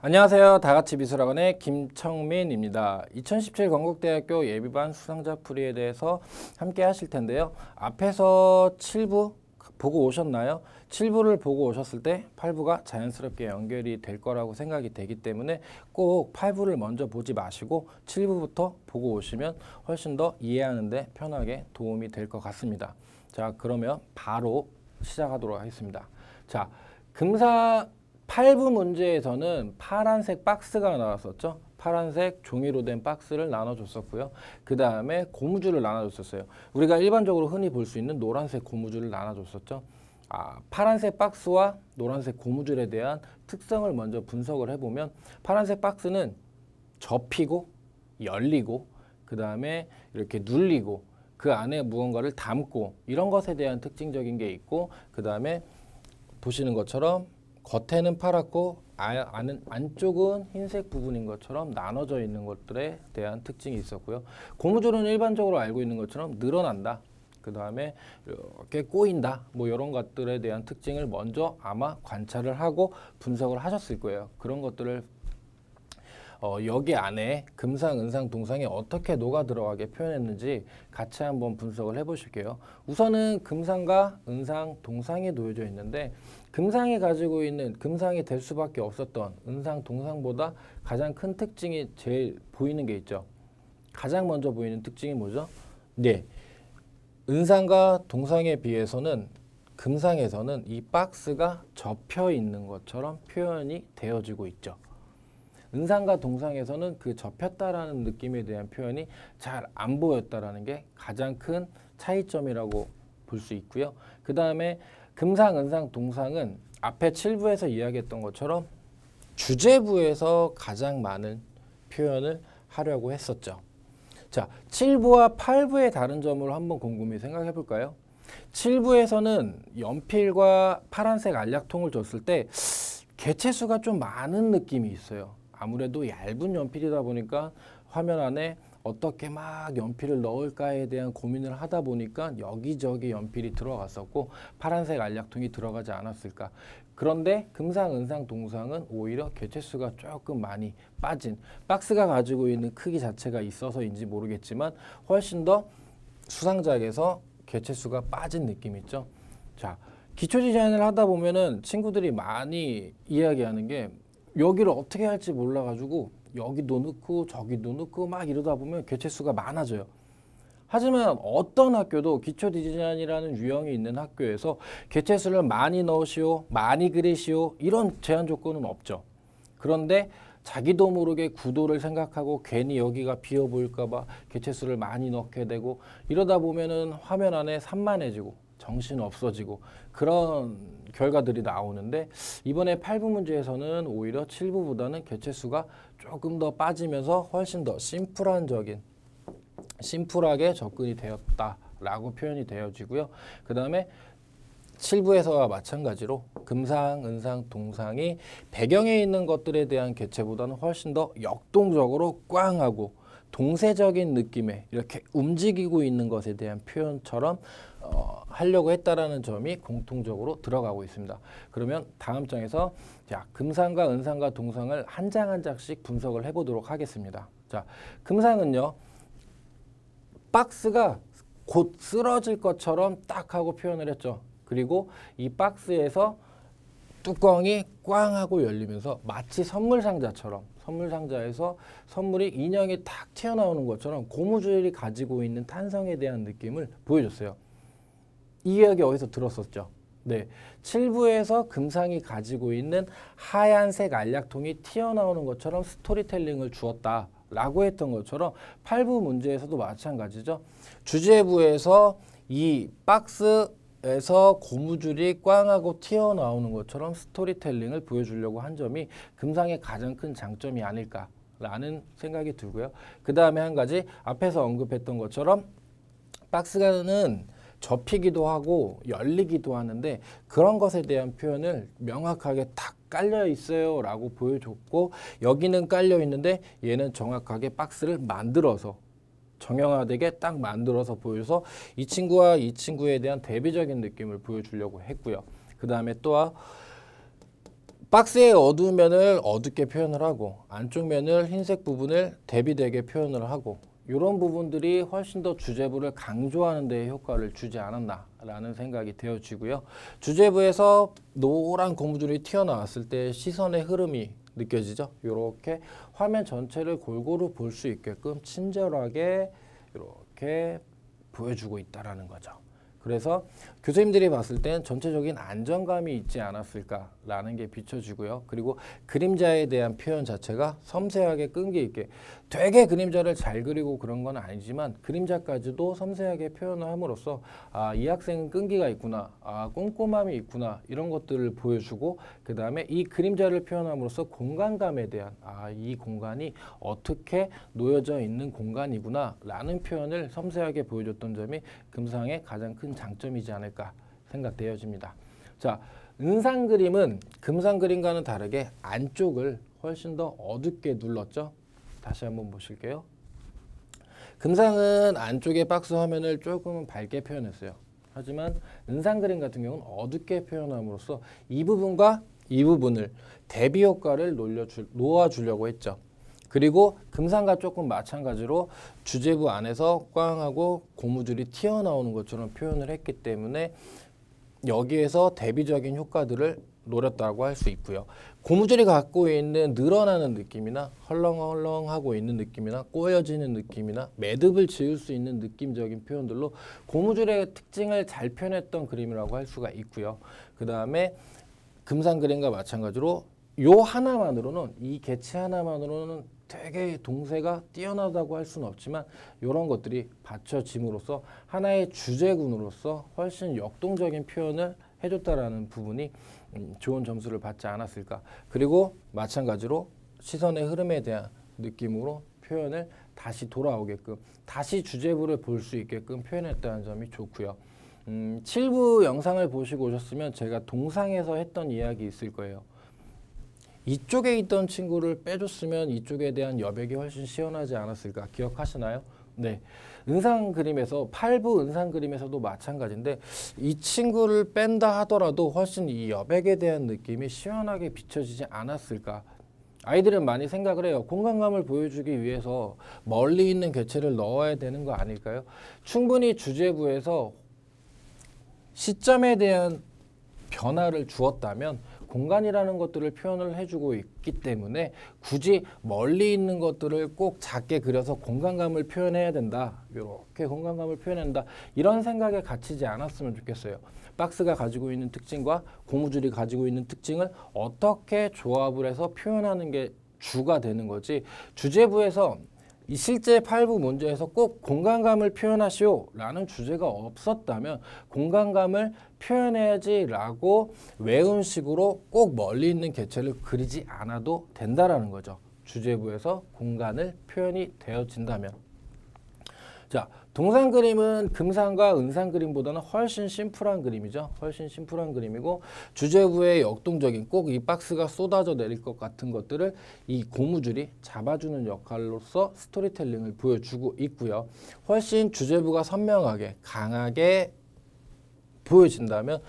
안녕하세요. 다같이 미술학원의 김청민입니다. 2017 건국대학교 예비반 수상자 풀이에 대해서 함께 하실 텐데요. 앞에서 7부 보고 오셨나요? 7부를 보고 오셨을 때 8부가 자연스럽게 연결이 될 거라고 생각이 되기 때문에 꼭 8부를 먼저 보지 마시고 7부부터 보고 오시면 훨씬 더 이해하는 데 편하게 도움이 될 것 같습니다. 자, 그러면 바로 시작하도록 하겠습니다. 자, 금사 8부 문제에서는 파란색 박스가 나왔었죠. 파란색 종이로 된 박스를 나눠줬었고요. 그 다음에 고무줄을 나눠줬었어요. 우리가 일반적으로 흔히 볼 수 있는 노란색 고무줄을 나눠줬었죠. 파란색 박스와 노란색 고무줄에 대한 특성을 먼저 분석을 해보면 파란색 박스는 접히고 열리고 그 다음에 이렇게 눌리고 그 안에 무언가를 담고 이런 것에 대한 특징적인 게 있고 그 다음에 보시는 것처럼 겉에는 파랗고 안쪽은 흰색 부분인 것처럼 나눠져 있는 것들에 대한 특징이 있었고요. 고무줄은 일반적으로 알고 있는 것처럼 늘어난다. 그 다음에 이렇게 꼬인다. 뭐 이런 것들에 대한 특징을 먼저 아마 관찰을 하고 분석을 하셨을 거예요. 그런 것들을 여기 안에 금상, 은상, 동상이 어떻게 녹아 들어가게 표현했는지 같이 한번 분석을 해보실게요. 우선은 금상과 은상, 동상이 놓여져 있는데 금상이 가지고 있는 금상이 될 수밖에 없었던 은상, 동상보다 가장 큰 특징이 제일 보이는 게 있죠. 가장 먼저 보이는 특징이 뭐죠? 네, 은상과 동상에 비해서는 금상에서는 이 박스가 접혀 있는 것처럼 표현이 되어지고 있죠. 은상과 동상에서는 그 접혔다라는 느낌에 대한 표현이 잘 안 보였다라는 게 가장 큰 차이점이라고 볼 수 있고요. 그 다음에 금상, 은상, 동상은 앞에 7부에서 이야기했던 것처럼 주제부에서 가장 많은 표현을 하려고 했었죠. 자, 7부와 8부의 다른 점을 한번 곰곰이 생각해 볼까요? 7부에서는 연필과 파란색 알약통을 줬을 때 개체수가 좀 많은 느낌이 있어요. 아무래도 얇은 연필이다 보니까 화면 안에 어떻게 막 연필을 넣을까에 대한 고민을 하다 보니까 여기저기 연필이 들어갔었고 파란색 알약통이 들어가지 않았을까. 그런데 금상, 은상, 동상은 오히려 개체수가 조금 많이 빠진 박스가 가지고 있는 크기 자체가 있어서인지 모르겠지만 훨씬 더 수상작에서 개체수가 빠진 느낌 있죠. 자, 기초 디자인을 하다 보면은 친구들이 많이 이야기하는 게 여기를 어떻게 할지 몰라가지고 여기도 넣고 저기도 넣고 막 이러다 보면 개체수가 많아져요. 하지만 어떤 학교도 기초 디자인이라는 유형이 있는 학교에서 개체수를 많이 넣으시오, 많이 그리시오 이런 제한 조건은 없죠. 그런데 자기도 모르게 구도를 생각하고 괜히 여기가 비어 보일까 봐 개체수를 많이 넣게 되고 이러다 보면은 화면 안에 산만해지고 정신 없어지고 그런 결과들이 나오는데 이번에 8부 문제에서는 오히려 7부보다는 개체수가 조금 더 빠지면서 훨씬 더 심플하게 접근이 되었다라고 표현이 되어지고요. 그 다음에 7부에서와 마찬가지로 금상, 은상, 동상이 배경에 있는 것들에 대한 개체보다는 훨씬 더 역동적으로 꽝하고 동세적인 느낌의 이렇게 움직이고 있는 것에 대한 표현처럼 하려고 했다라는 점이 공통적으로 들어가고 있습니다. 그러면 다음 장에서 자, 금상과 은상과 동상을 한 장 한 장씩 분석을 해보도록 하겠습니다. 자, 금상은요. 박스가 곧 쓰러질 것처럼 딱 하고 표현을 했죠. 그리고 이 박스에서 뚜껑이 꽝 하고 열리면서 마치 선물 상자처럼 선물 상자에서 선물이 인형이 탁 튀어나오는 것처럼 고무줄이 가지고 있는 탄성에 대한 느낌을 보여줬어요. 이 이야기 어디서 들었었죠? 네, 7부에서 금상이 가지고 있는 하얀색 알약통이 튀어나오는 것처럼 스토리텔링을 주었다라고 했던 것처럼 8부 문제에서도 마찬가지죠. 주제부에서 이 박스에서 고무줄이 꽝하고 튀어나오는 것처럼 스토리텔링을 보여주려고 한 점이 금상의 가장 큰 장점이 아닐까라는 생각이 들고요. 그 다음에 한 가지 앞에서 언급했던 것처럼 박스는 접히기도 하고 열리기도 하는데 그런 것에 대한 표현을 명확하게 딱 깔려 있어요 라고 보여줬고 여기는 깔려 있는데 얘는 정확하게 박스를 만들어서 정형화되게 딱 만들어서 보여서 이 친구와 이 친구에 대한 대비적인 느낌을 보여주려고 했고요. 그 다음에 또 박스의 어두운 면을 어둡게 표현을 하고 안쪽 면을 흰색 부분을 대비되게 표현을 하고 이런 부분들이 훨씬 더 주제부를 강조하는 데 효과를 주지 않았나라는 생각이 되어지고요. 주제부에서 노란 고무줄이 튀어나왔을 때 시선의 흐름이 느껴지죠. 이렇게 화면 전체를 골고루 볼 수 있게끔 친절하게 이렇게 보여주고 있다라는 거죠. 그래서 교수님들이 봤을 땐 전체적인 안정감이 있지 않았을까라는 게 비춰지고요. 그리고 그림자에 대한 표현 자체가 섬세하게 끈기 있게 되게 그림자를 잘 그리고 그런 건 아니지만 그림자까지도 섬세하게 표현을 함으로써 아, 이 학생은 끈기가 있구나, 아, 꼼꼼함이 있구나 이런 것들을 보여주고 그 다음에 이 그림자를 표현함으로써 공간감에 대한 아, 이 공간이 어떻게 놓여져 있는 공간이구나 라는 표현을 섬세하게 보여줬던 점이 금상의 가장 큰 장점이지 않을까 생각되어집니다. 자, 은상 그림은 금상 그림과는 다르게 안쪽을 훨씬 더 어둡게 눌렀죠. 다시 한번 보실게요. 금상은 안쪽의 박스 화면을 조금은 밝게 표현했어요. 하지만 은상 그림 같은 경우는 어둡게 표현함으로써 이 부분과 이 부분을 대비 효과를 놓아주려고 했죠. 그리고 금상과 조금 마찬가지로 주제부 안에서 꽝하고 고무줄이 튀어나오는 것처럼 표현을 했기 때문에 여기에서 대비적인 효과들을 노렸다고 할 수 있고요. 고무줄이 갖고 있는 늘어나는 느낌이나 헐렁헐렁하고 있는 느낌이나 꼬여지는 느낌이나 매듭을 지을 수 있는 느낌적인 표현들로 고무줄의 특징을 잘 표현했던 그림이라고 할 수가 있고요. 그 다음에 금상 그림과 마찬가지로 요 하나만으로는 이 개체 하나만으로는 되게 동세가 뛰어나다고 할 수는 없지만 이런 것들이 받쳐짐으로써 하나의 주제군으로서 훨씬 역동적인 표현을 해줬다라는 부분이 좋은 점수를 받지 않았을까. 그리고 마찬가지로 시선의 흐름에 대한 느낌으로 표현을 다시 돌아오게끔 다시 주제부를 볼 수 있게끔 표현했다는 점이 좋고요. 7부 영상을 보시고 오셨으면 제가 동상에서 했던 이야기 있을 거예요. 이쪽에 있던 친구를 빼줬으면 이쪽에 대한 여백이 훨씬 시원하지 않았을까 기억하시나요? 네, 은상 그림에서 8부 은상 그림에서도 마찬가지인데 이 친구를 뺀다 하더라도 훨씬 이 여백에 대한 느낌이 시원하게 비춰지지 않았을까. 아이들은 많이 생각을 해요. 공간감을 보여주기 위해서 멀리 있는 개체를 넣어야 되는 거 아닐까요? 충분히 주제부에서 시점에 대한 변화를 주었다면 공간이라는 것들을 표현을 해주고 있기 때문에 굳이 멀리 있는 것들을 꼭 작게 그려서 공간감을 표현해야 된다. 이렇게 공간감을 표현한다. 이런 생각에 갇히지 않았으면 좋겠어요. 박스가 가지고 있는 특징과 고무줄이 가지고 있는 특징을 어떻게 조합을 해서 표현하는 게 주가 되는 거지. 주제부에서 이 실제 8부 문제에서 꼭 공간감을 표현하시오 라는 주제가 없었다면 공간감을 표현해야지 라고 외운 식으로 꼭 멀리 있는 개체를 그리지 않아도 된다라는 거죠. 주제부에서 공간을 표현이 되어진다면. 자, 동상 그림은 금상과 은상 그림보다는 훨씬 심플한 그림이죠. 훨씬 심플한 그림이고 주제부의 역동적인 꼭 이 박스가 쏟아져 내릴 것 같은 것들을 이 고무줄이 잡아주는 역할로서 스토리텔링을 보여주고 있고요. 훨씬 주제부가 선명하게 강하게 보여진다면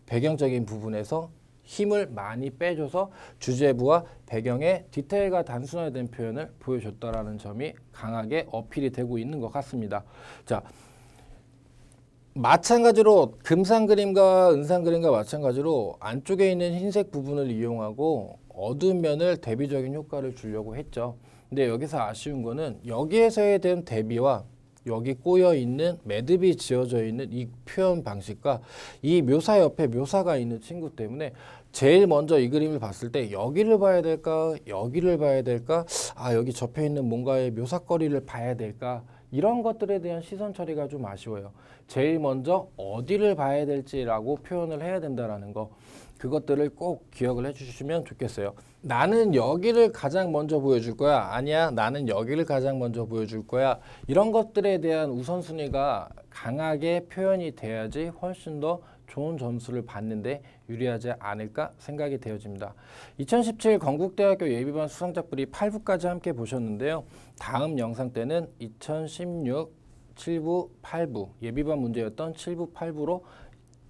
배경적인 부분에서 힘을 많이 빼줘서 주제부와 배경의 디테일과 단순화된 표현을 보여줬다라는 점이 강하게 어필이 되고 있는 것 같습니다. 자, 마찬가지로 금상 그림과 은상 그림과 마찬가지로 안쪽에 있는 흰색 부분을 이용하고 어두운 면을 대비적인 효과를 주려고 했죠. 근데 여기서 아쉬운 거는 여기에서에 대한 대비와 여기 꼬여 있는 매듭이 지어져 있는 이 표현 방식과 이 묘사 옆에 묘사가 있는 친구 때문에 제일 먼저 이 그림을 봤을 때 여기를 봐야 될까 여기를 봐야 될까 아 여기 접해 있는 뭔가의 묘사거리를 봐야 될까 이런 것들에 대한 시선 처리가 좀 아쉬워요. 제일 먼저 어디를 봐야 될지라고 표현을 해야 된다라는 거 그것들을 꼭 기억을 해주시면 좋겠어요. 나는 여기를 가장 먼저 보여줄 거야. 아니야, 나는 여기를 가장 먼저 보여줄 거야. 이런 것들에 대한 우선순위가 강하게 표현이 돼야지 훨씬 더 좋은 점수를 받는데 유리하지 않을까 생각이 되어집니다. 2017 건국대학교 예비반 수상작풀이 8부까지 함께 보셨는데요. 다음 영상 때는 2016 7부, 8부 예비반 문제였던 7부, 8부로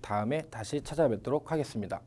다음에 다시 찾아뵙도록 하겠습니다.